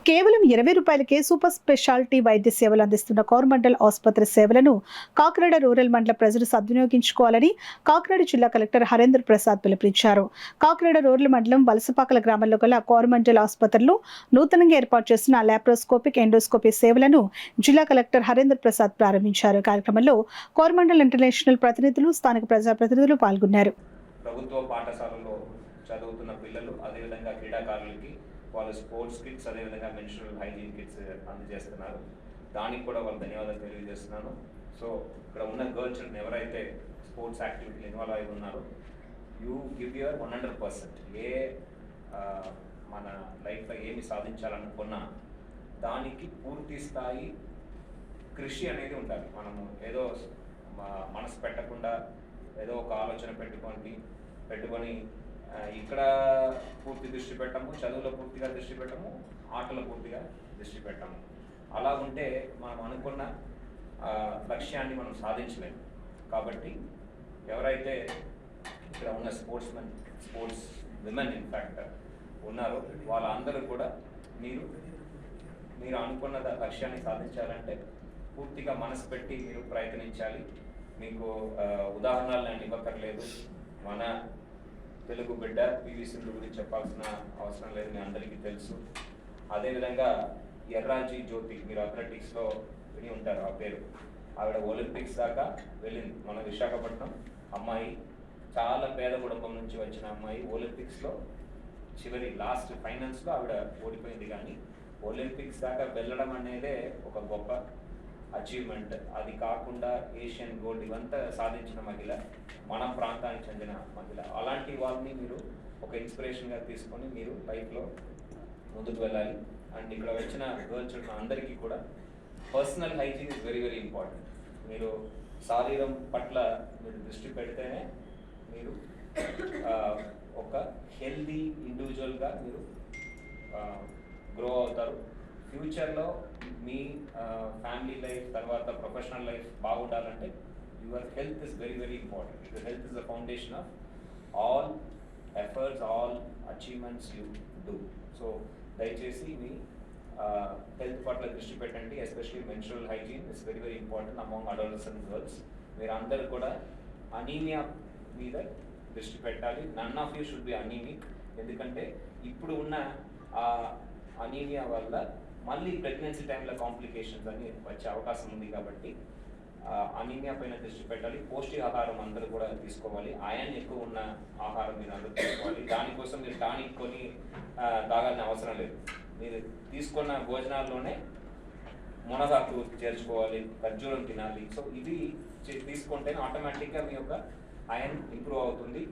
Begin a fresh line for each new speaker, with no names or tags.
కేవలం 20 రూపాయలకే super speciality వైద్య సేవలు అందిస్తున్న కోరమండల్ ఆసుపత్రి సేవలను కాకినాడ రూరల్ మండల ప్రజలు సద్వినియోగించుకోవాలని కాకినాడ జిల్లా కలెక్టర్ హరేంద్ర ప్రసాద్ పిలుపునిచ్చారు. కాకినాడ రూరల్ మండలం వలసపాకల గ్రామంలో గల కోరమండల్ ఆసుపత్రిలో నూతనంగా ఏర్పాటు చేసిన లాప్రోస్కోపిక్ ఎండోస్కోపీ సేవలను జిల్లా కలెక్టర్ హరేంద్ర ప్రసాద్ ప్రారంభించారు. కార్యక్రమంలో కోరమండల్ ఇంటర్నేషనల్ ప్రతినిధులు, స్థానిక ప్రజాప్రతినిధులు పాల్గొన్నారు.
ప్రభుత్వ పాఠశాలలో చదువుతున్న పిల్లలు, అదేవిధంగా క్రీడాకారులకి వాళ్ళు స్పోర్ట్స్ కిట్స్, అదేవిధంగా మెన్స్ట్రువల్ హైజీన్ కిట్స్ అందజేస్తున్నారు. దానికి కూడా వాళ్ళు ధన్యవాదాలు తెలియజేస్తున్నాను. సో ఇక్కడ ఉన్న గర్ల్ చిల్డ్రన్ ఎవరైతే స్పోర్ట్స్ యాక్టివిటీలు ఇన్వాల్వ్ అయి ఉన్నారో, యూ గివ్ యువర్ 100%. మన లైఫ్లో ఏమి సాధించాలనుకున్నా దానికి పూర్తి స్థాయి కృషి అనేది ఉండాలి. మనము ఏదో మనసు పెట్టకుండా ఏదో ఒక ఆలోచన పెట్టుకొని ఇక్కడ పూర్తి దృష్టి పెట్టము, చదువులో పూర్తిగా దృష్టి పెట్టము, ఆటలో పూర్తిగా దృష్టి పెట్టము. అలా ఉంటే మనం అనుకున్న లక్ష్యాన్ని మనం సాధించలేము. కాబట్టి ఎవరైతే ఇక్కడ ఉన్న స్పోర్ట్స్ విమెన్ ఇన్ఫ్యాక్ట్ ఉన్నారో వాళ్ళందరూ కూడా మీరు అనుకున్న లక్ష్యాన్ని సాధించాలంటే పూర్తిగా మనసు పెట్టి మీరు ప్రయత్నించాలి. మీకు ఉదాహరణలు నేను ఇవ్వక్కర్లేదు. మన తెలుగు బిడ్డ పివి సింధు గురించి చెప్పాల్సిన అవసరం లేదు, మీ అందరికీ తెలుసు. అదేవిధంగా ఎర్రాజీ జ్యోతి, మీరు అథ్లెటిక్స్లో విని ఉంటారు ఆ పేరు. ఆవిడ ఒలింపిక్స్ దాకా వెళ్ళింది. మన విశాఖపట్నం అమ్మాయి, చాలా పేద కుటుంబం నుంచి వచ్చిన అమ్మాయి. ఒలింపిక్స్లో లాస్ట్ ఫైనల్స్లో ఆవిడ ఓడిపోయింది. కానీ ఒలింపిక్స్ దాకా వెళ్ళడం అనేదే ఒక గొప్ప అచీవ్మెంట్. అది కాకుండా ఏషియన్ గోల్డ్ ఇవంతా సాధించిన మహిళ, మన ప్రాంతానికి చెందిన మహిళ. అలాంటి వాళ్ళని మీరు ఒక ఇన్స్పిరేషన్గా తీసుకొని మీరు లైఫ్లో ముందుకు వెళ్ళాలి. అండ్ ఇక్కడ వచ్చిన గర్ల్ చిల్డ్రన్ అందరికీ కూడా personal hygiene is very very important. మీరు శరీరం పట్ల మీరు దృష్టి పెడితేనే మీరు ఒక హెల్దీ ఇండివిజువల్గా మీరు గ్రో అవుతారు. ఫ్యూచర్లో మీ ఫ్యామిలీ లైఫ్, తర్వాత ప్రొఫెషనల్ లైఫ్ బాగుండాలంటే your health is very very important. Your health is the foundation of all efforts, all achievements you do. So దయచేసి మీ హెల్త్ పట్ల దృష్టి పెట్టండి. Especially menstrual hygiene is very very important among adolescent girls. మీరు అందరూ కూడా anaemia మీద దృష్టి పెట్టాలి. None of you should be anaemic. ఎందుకంటే ఇప్పుడు ఉన్న అనీమియా వల్ల మళ్ళీ ప్రెగ్నెన్సీ టైంలో కాంప్లికేషన్స్ అని వచ్చే అవకాశం ఉంది. కాబట్టి అనీమియా పైన దృష్టి పెట్టాలి. పౌష్టికాహారం అందరూ కూడా తీసుకోవాలి. ఐరన్ ఎక్కువ ఉన్న ఆహారం మీరు అందరూ తీసుకోవాలి. దానికోసం మీరు టానిక్ కొని తాగాల్సిన అవసరం లేదు. మీరు తీసుకున్న భోజనాల్లోనే మునగాకు చేర్చుకోవాలి, ఖర్జూరం తినాలి. సో ఇది తీసుకుంటేనే ఆటోమేటిక్గా మీ యొక్క ఐరన్ ఇంప్రూవ్ అవుతుంది.